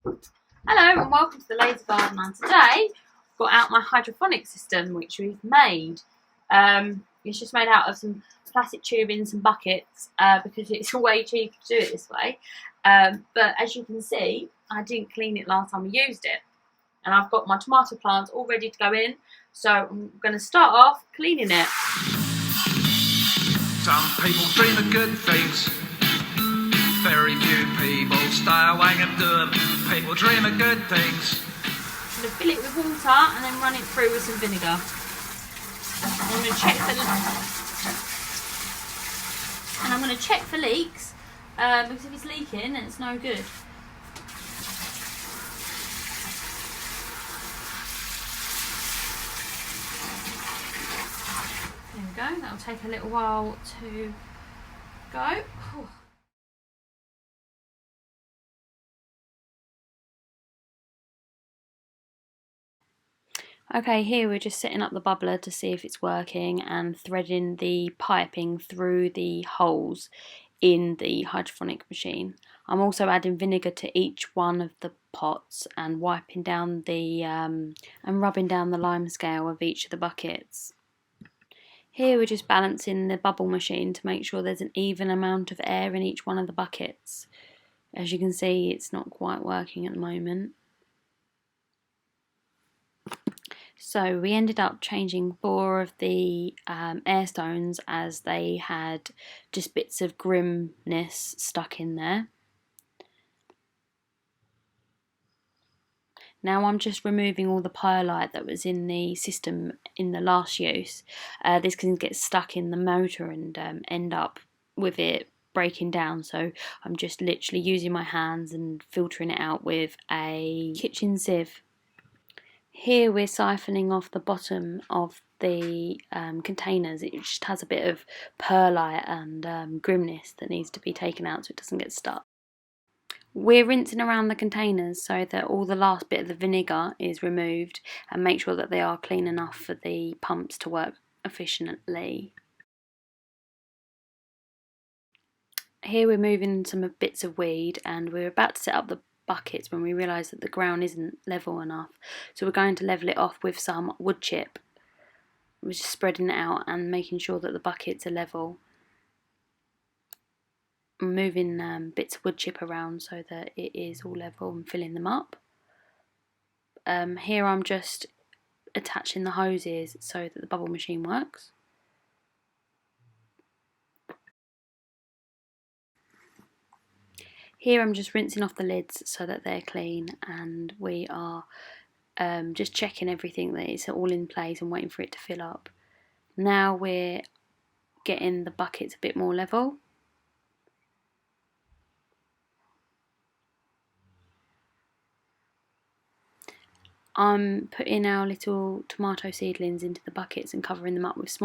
Hello and welcome to the Lazy Garden, and today I've got out my hydroponic system which we've made. It's just made out of some plastic tubing and some buckets because it's way cheaper to do it this way. But as you can see, I didn't clean it last time we used it. And I've got my tomato plants all ready to go in, so I'm going to start off cleaning it. Some people dream of good things. Very few people stay awake and do them. People dream of good things. I'm going to fill it with water and then run it through with some vinegar. I'm going to check for leaks because if it's leaking, then it's no good. There we go. That'll take a little while to go. Whew. Okay, here we're just setting up the bubbler to see if it's working and threading the piping through the holes in the hydroponic machine. I'm also adding vinegar to each one of the pots and wiping down the and rubbing down the lime scale of each of the buckets. Here we're just balancing the bubble machine to make sure there's an even amount of air in each one of the buckets. As you can see, it's not quite working at the moment. So we ended up changing 4 of the air stones as they had just bits of grimness stuck in there. Now I'm just removing all the perlite that was in the system in the last use. This can get stuck in the motor and end up with it breaking down, so I'm just literally using my hands and filtering it out with a kitchen sieve. Here we're siphoning off the bottom of the containers. It just has a bit of perlite and grimness that needs to be taken out so it doesn't get stuck. We're rinsing around the containers so that all the last bit of the vinegar is removed and make sure that they are clean enough for the pumps to work efficiently. Here we're moving some bits of weed and we're about to set up the buckets when we realise that the ground isn't level enough, so we're going to level it off with some wood chip. We're just spreading it out and making sure that the buckets are level. I'm moving bits of wood chip around so that it is all level and filling them up. Here I'm just attaching the hoses so that the bubble machine works. Here I'm just rinsing off the lids so that they're clean, and we are just checking everything that it's all in place and waiting for it to fill up. Now we're getting the buckets a bit more level. I'm putting our little tomato seedlings into the buckets and covering them up with small